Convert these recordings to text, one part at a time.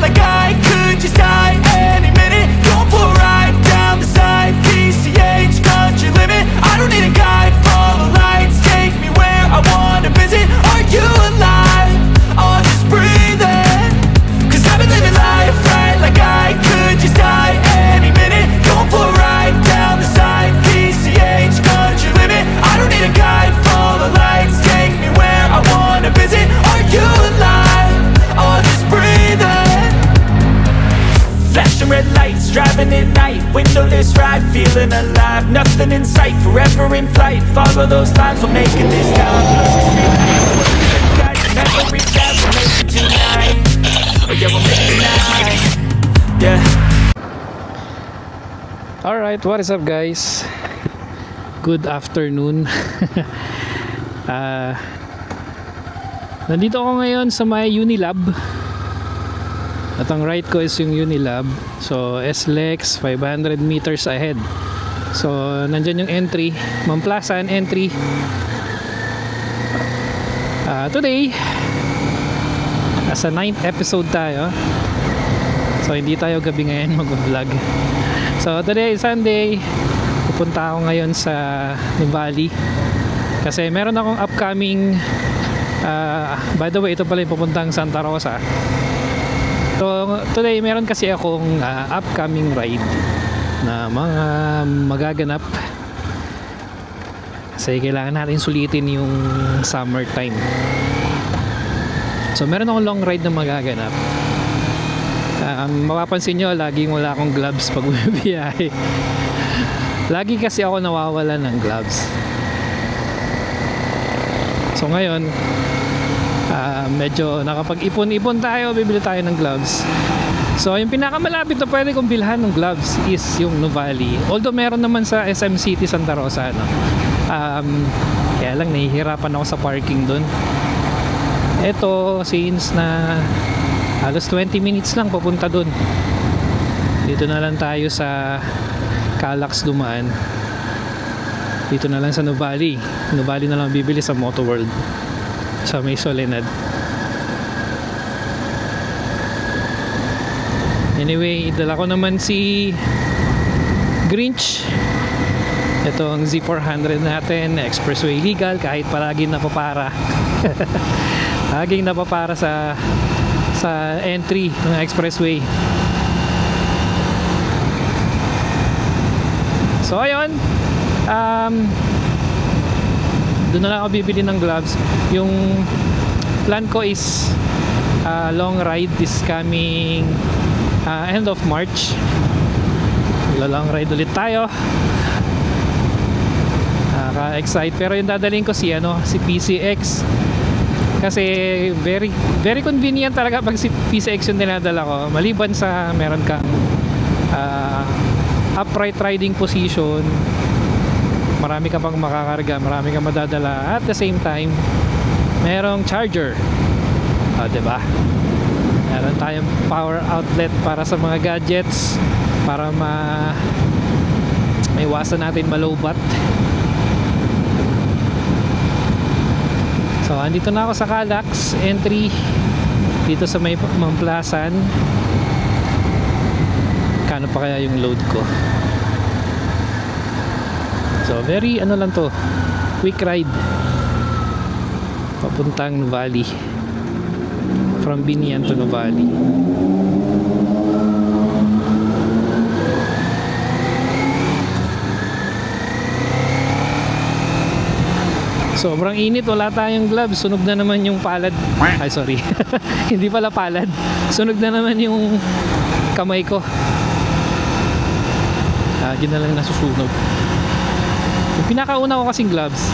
like I could just die any minute. Going for a ride down the side, PCH, country limit. I don't need a guide, follow lights, take me where I wanna visit. Are you alive? I'll just breathe in, 'cause I've been living life right like I could just die any minute. Going for a ride down the side, PCH, country limit. I don't need a guide, follow lights, take me where I wanna visit. Are you alive? I'll just breathe in. Flashing red lights, driving at night, windowless ride, feeling alive. Nothing in sight, forever in flight. Follow those lines, we're making this time. Never reach out, we'll make it tonight. Oh yeah, we'll make it tonight. Yeah. Alright, what is up guys? Good afternoon. Nandito ako ngayon sa may Unilab. At ang right ko is yung Unilab. So SLEX 500 meters ahead. So nandyan yung entry, Mamplasan entry. Today as a 9th episode tayo. So hindi tayo gabi ngayon mag-vlog. So today Sunday, pupunta ako ngayon sa Nuvali kasi meron akong upcoming by the way, ito pala yung pupuntang Santa Rosa. So today meron kasi akong upcoming ride na mga magaganap kasi kailangan natin sulitin yung summertime. So meron akong long ride na magaganap. Mapapansin nyo, laging wala akong gloves pag bumibiyahe. Lagi kasi ako nawawala ng gloves. So ngayon medyo nakapag-ipon-ipon tayo, bibili tayo ng gloves. So yung pinakamalapit na pwede kong bilhan ng gloves is yung Nuvali. Although meron naman sa SM City Santa Rosa, no? Kaya lang nahihirapan ako sa parking dun. Ito since na halos 20 minutes lang papunta dun. Dito na lang tayo sa Calax dumaan. Dito na lang sa Nuvali. Nuvali na lang bibili sa Moto World sa may Soledad. Anyway, dala ko naman si Grinch. Ito ang Z400 natin, expressway legal kahit palaging napapara. Laging napapara sa entry ng expressway. So ayun, doon na lang ako bibili ng gloves. Yung plan ko is long ride this coming end of March. Long ride ulit tayo. Nakaka-excite. Pero yung dadalhin ko si PCX kasi very convenient talaga pag si PCX yung dinadala ko. Maliban sa meron kang upright riding position, marami ka pang makakarga, marami kang madadala. At the same time merong charger, diba? Meron tayong power outlet para sa mga gadgets, para maiwasan natin malobat. So andito na ako sa Calax entry dito sa may Mamplasan. Kano pa kaya yung load ko? So very ano lang to, quick ride papuntang Nuvali, from Binian to Nuvali. Sobrang init, wala tayong gloves. Sunog na naman yung palad. Ay sorry, hindi pala palad, sunog na naman yung kamay ko. Lagi na lang nasusunog. Yung pinakauna ko kasing gloves,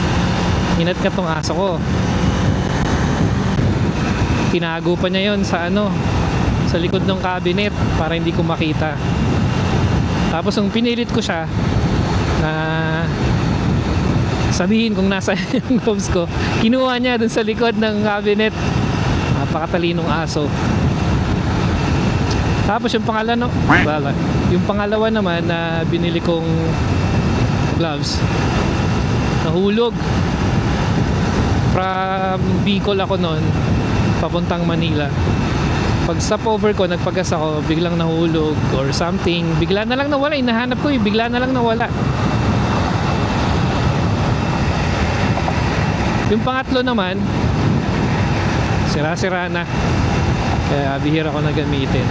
inat ka tong aso ko. Tinago pa niya yon sa sa likod ng cabinet para hindi ko makita. Tapos nung pinilit ko siya na sabihin kung nasa yung gloves ko, kinuha niya dun sa likod ng cabinet. Napakatalinong aso. Tapos yung pangalawa naman na binili kong gloves, nahulog. From Bicol ako noon papuntang Manila. Pag stopover ko, nagpagas ako, biglang nahulog or something, bigla na lang nawala. Hinahanap ko bigla na lang nawala. Yung pangatlo naman, sira-sira na, kaya bihira ko na gamitin.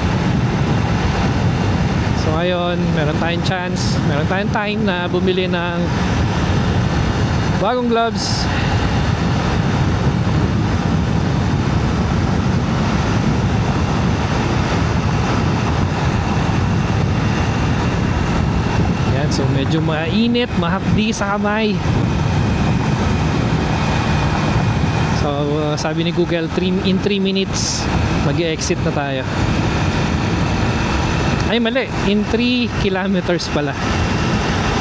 So ngayon, meron tayong chance, meron tayong time na bumili ng bagong gloves. Yan, so medyo mainit, mahapdi sa kamay. So sabi ni Google, in 3 minutes mag-exit na tayo. Ay mali, in 3 kilometers pala.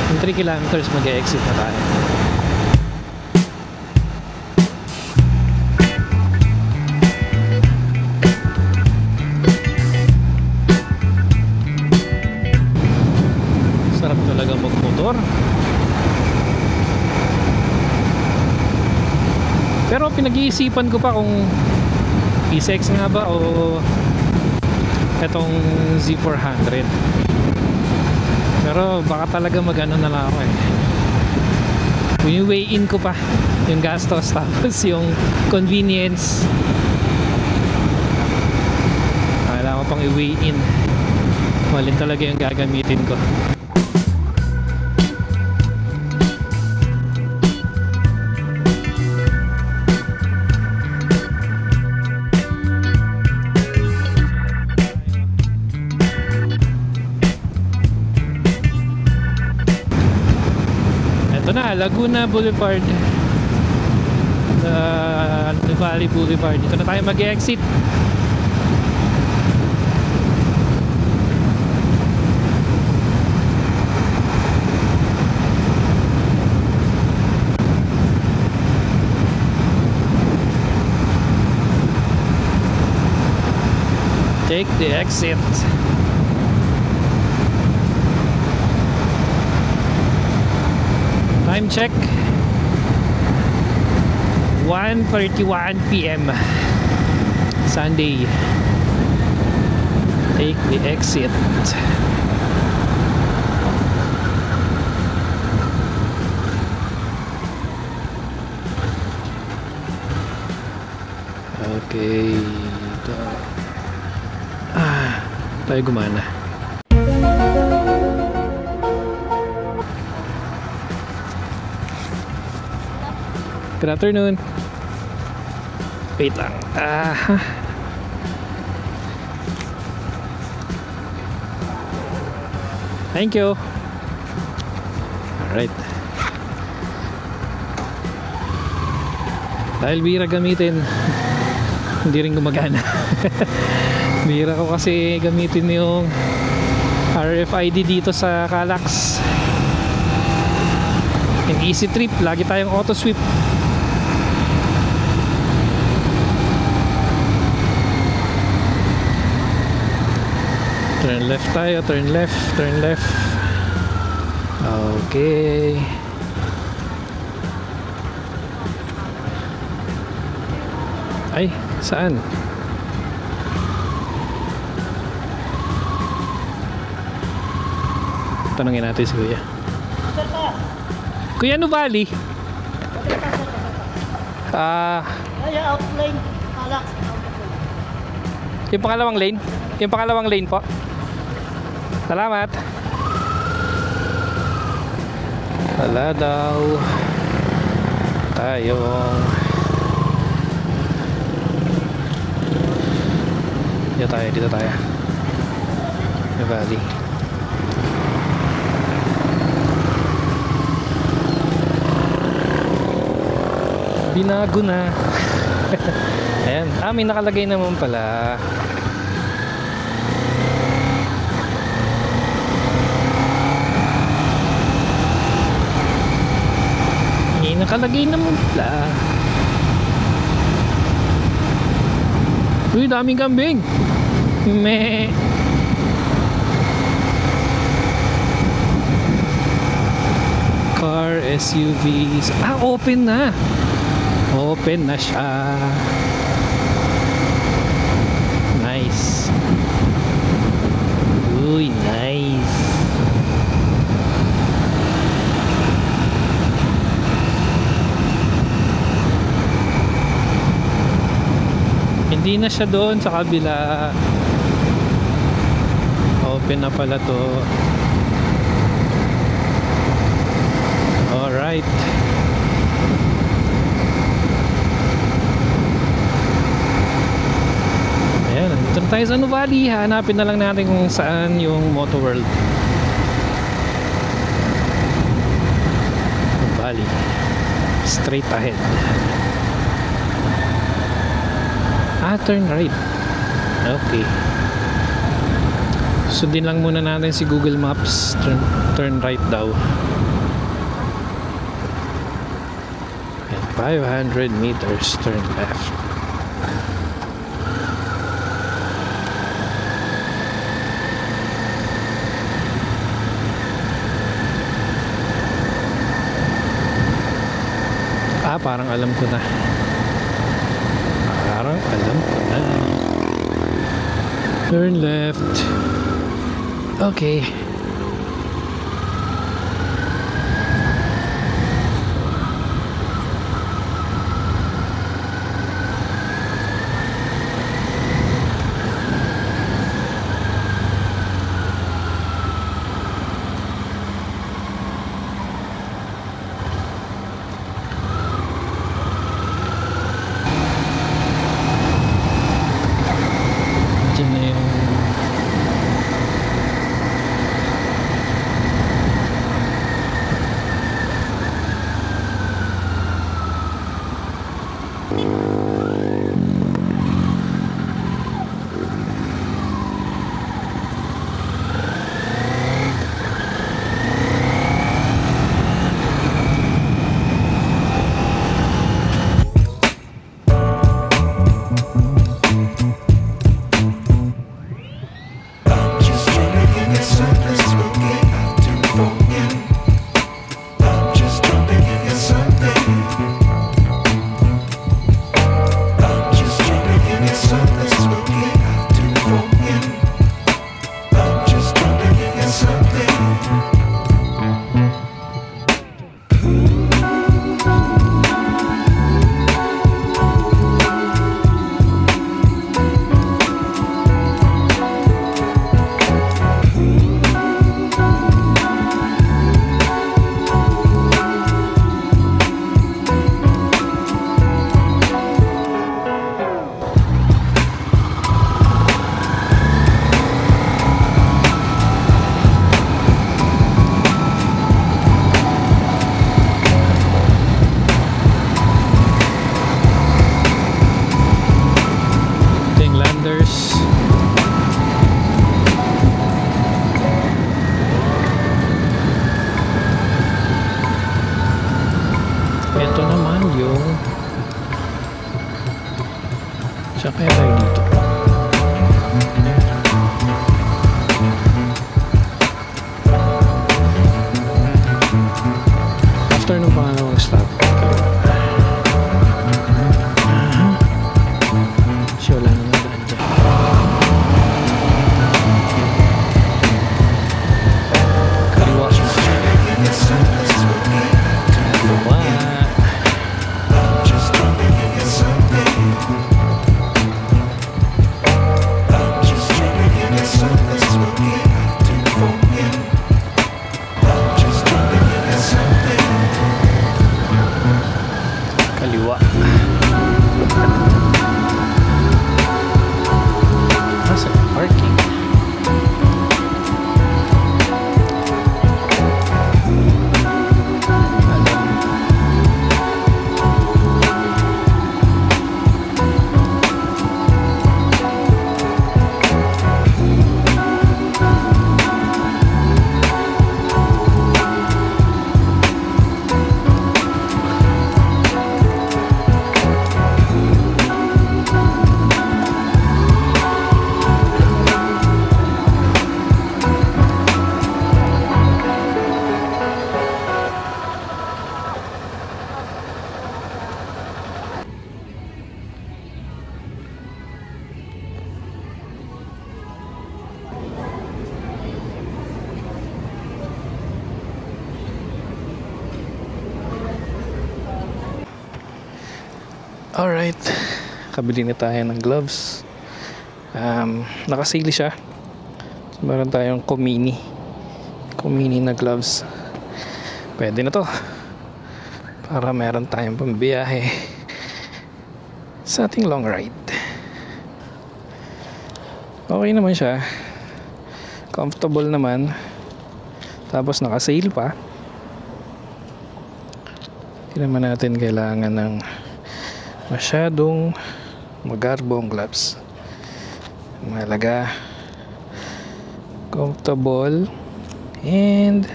In 3 kilometers mag-exit na tayo. Sarap talaga magmotor. Pero pinag-iisipan ko pa kung PCX nga ba o etong Z400. Pero baka talaga mag-ano na lang ako i-weigh in ko pa yung gastos tapos yung convenience. Kailangan ko pang i-weigh in. Malin talaga yung gagamitin ko. Laguna Boulevard, Valley Boulevard. Dito na tayo mag-exit. Take the exit. Time check, 1:31 PM Sunday. Take the exit. Okay, tayo gumana. Good afternoon. Wait lang. Thank you. Alright. Dahil bira gamitin, hindi rin gumagana. Bira ko kasi gamitin yung RFID dito sa Calax. Yung easy trip, lagi tayong auto sweep. Turn left tayo, turn left, turn left. Okay. Ay, saan? Tanungin natin si Kuya. Kuya, ano Valley? Outline. Calax. Yung pangalawang lane? Yung pangalawang lane po? Salamat. Wala daw tayong dito tayo yung Valley. Binago na. Ayan, may nakalagay naman pala. Nakalagay naman pala. Uy, daming kambing. Meh. Car, SUVs. Open na. Open na siya. Nice. Hindi na siya doon sa kabila. Open na pala to. Alright. Ayan, nandito na tayo sa Nuvali. Hanapin na lang natin kung saan yung Moto World. Nuvali. Straight ahead. Turn right. Okay. Sundin lang muna natin si Google Maps. Turn right daw. 500 meters, turn left. Parang alam ko na. Turn left. Okay. Saan kaya tayo dito? After ng pangalawang stop, siya wala naman daan dyan. Kaliwa. Kaliwa. Nasa parking. Alright, nakabili na tayo ng gloves. Nakasale siya. So, meron tayong Komini na gloves. Pwede na to para meron tayong pambiyahe sa ating long ride. Okay naman siya, comfortable naman, tapos nakasale pa. Hindi naman natin kailangan ng masyadong magarbong gloves. Mahalaga comfortable and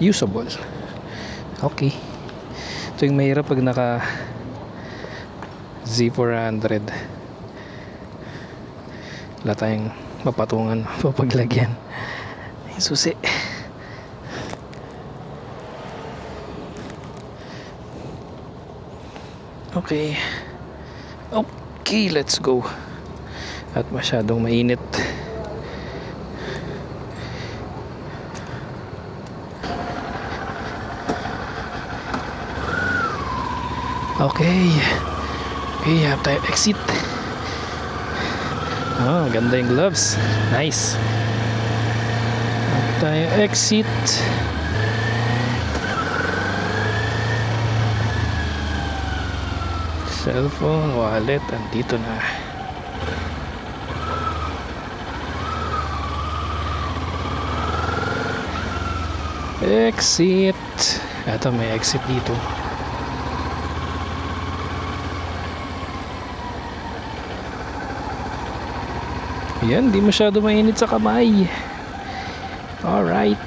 usable. Okay, ito yung mahirap pag naka Z400. Wala tayong mapatungan papaglagyan yung susi. Okay, let's go. At masyadong mainit. Okay, have tayo exit. Ganda yung gloves. Nice. Have tayo exit. Cellphone, wallet, andito na. Exit. Ito, may exit dito. Yan, di masyado mainit sa kamay. Alright.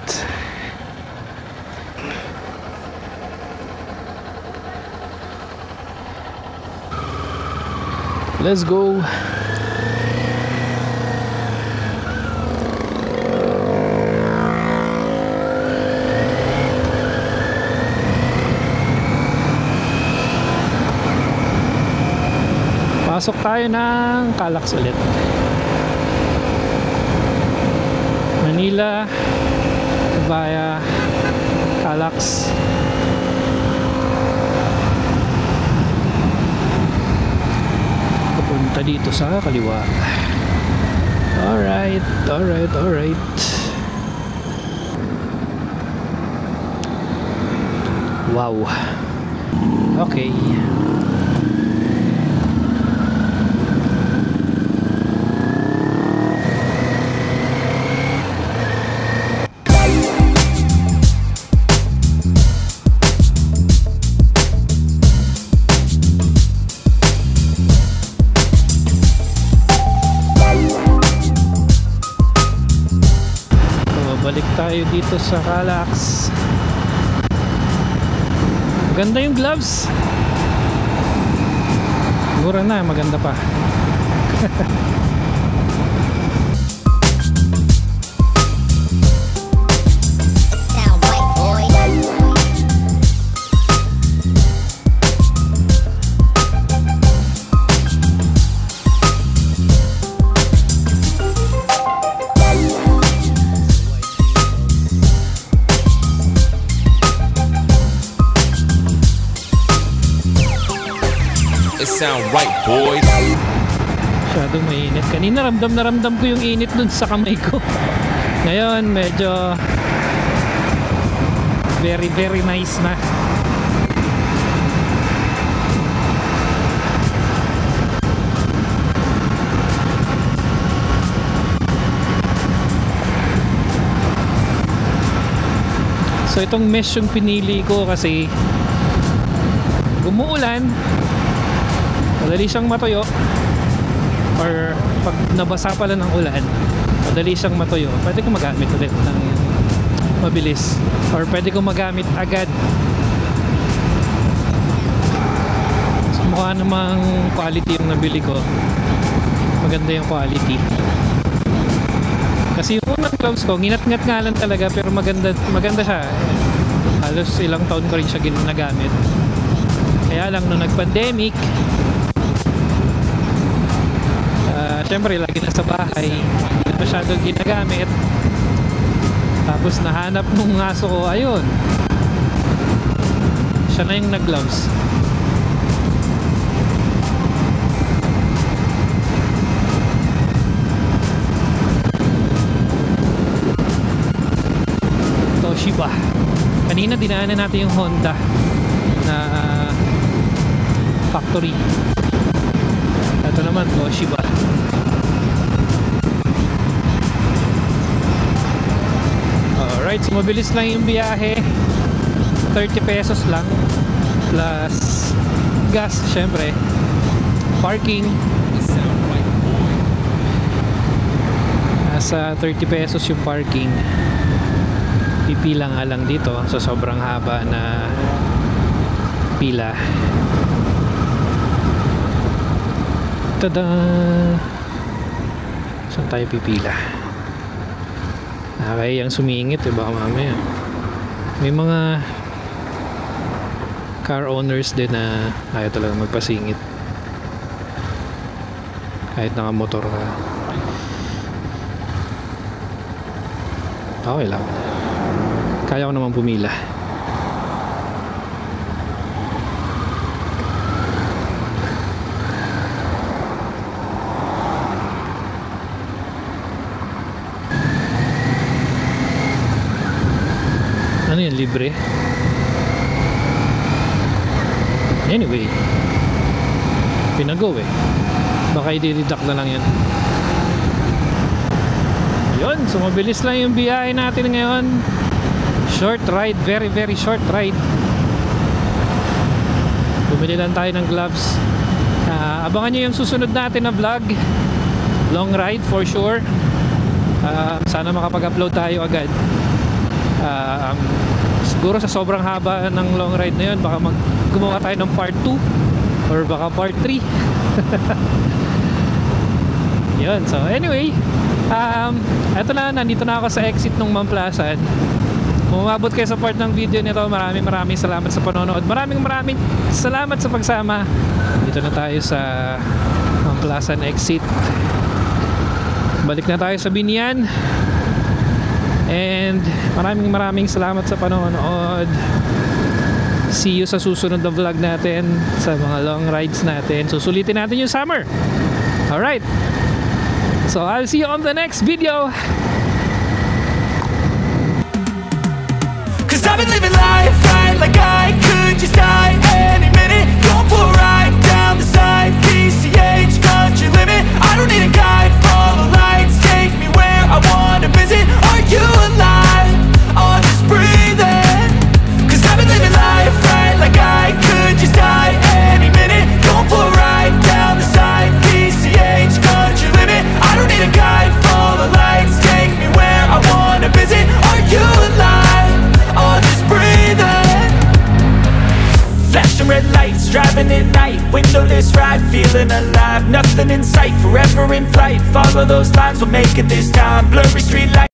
Let's go. Pasok tayo ng Calax ulit. Manila via Calax. Papunta dito sa kaliwa. Alright. Wow. Okay. Balik tayo dito sa Calax. Maganda yung gloves. Mura na, maganda pa. Sound right, boys. Masyadong mainit. Kanina ramdam ko yung init dun sa kamay ko. Ngayon medyo very nice na. So itong mesh yung pinili ko kasi gumuulan, madali siyang matuyo, or pag nabasa pala ng ulan madali siyang matuyo. Pwede kong magamit ulit ng mabilis, or pwede kong magamit agad. So, mukha namang quality yung nabili ko. Maganda yung quality kasi yung unang gloves ko nginat-ngat nga lang talaga, pero maganda siya. Halos ilang taon ko rin siya ginagamit. Kaya lang nung nag-pandemic, syempre lagi na sa bahay, hindi na masyadong ginagamit. Tapos nahanap nung aso ko, ayun, siya na yung nag-gloves. dinaanan natin yung Honda na factory. Ito naman, Toshiba. Alright, so mabilis lang yung biyahe. 30 pesos lang plus gas, syempre. Parking nasa 30 pesos yung parking. Pipila nga lang dito sa sobrang haba na pila. Tada! Saan tayo pipila? Okay, ang sumingit baka mamaya may mga car owners din na ayaw talaga magpasingit kahit nakamotor ka. Okay lang, kaya ko naman pumila. Ano yan, libre? Anyway, pinago baka i-deduct na lang yan. Yun, so mabilis lang yung biyahe natin ngayon. Short ride, very very short ride. Bumili lang tayo ng gloves. Abangan nyo yung susunod natin na vlog. Long ride for sure. Sana makapag-upload tayo agad. Siguro sa sobrang haba ng long ride na yun, baka gumawa tayo ng part 2 or baka part 3. Yun, so anyway, eto na, nandito na ako sa exit ng Mamplasan. Kung umabot kayo sa part ng video nito, maraming salamat sa panonood. Maraming salamat sa pagsama. Dito na tayo sa Mamplasan exit. Balik na tayo sa Binian. And maraming salamat sa panonood. See you sa susunod na vlog natin, sa mga long rides natin. Susulitin natin yung summer. Alright, so I'll see you on the next video. Cause I've been living life right like I could just die any minute. Going for a ride down the side, PCH country limit. I don't need a guide, follow lights, take me where I wanna visit. Are you alive? Or just breathing? Cause I've been living life right like I could just die any minute. Going for a ride down the side, PCH country limit. I don't need a guide, follow lights, take me where I wanna visit. Are you alive? Or just breathing? Flashing red lights, driving at night, windowless ride, feeling alive. Nothing in sight, forever in flight. Follow those lines, we'll make it this time. Blurry street lights.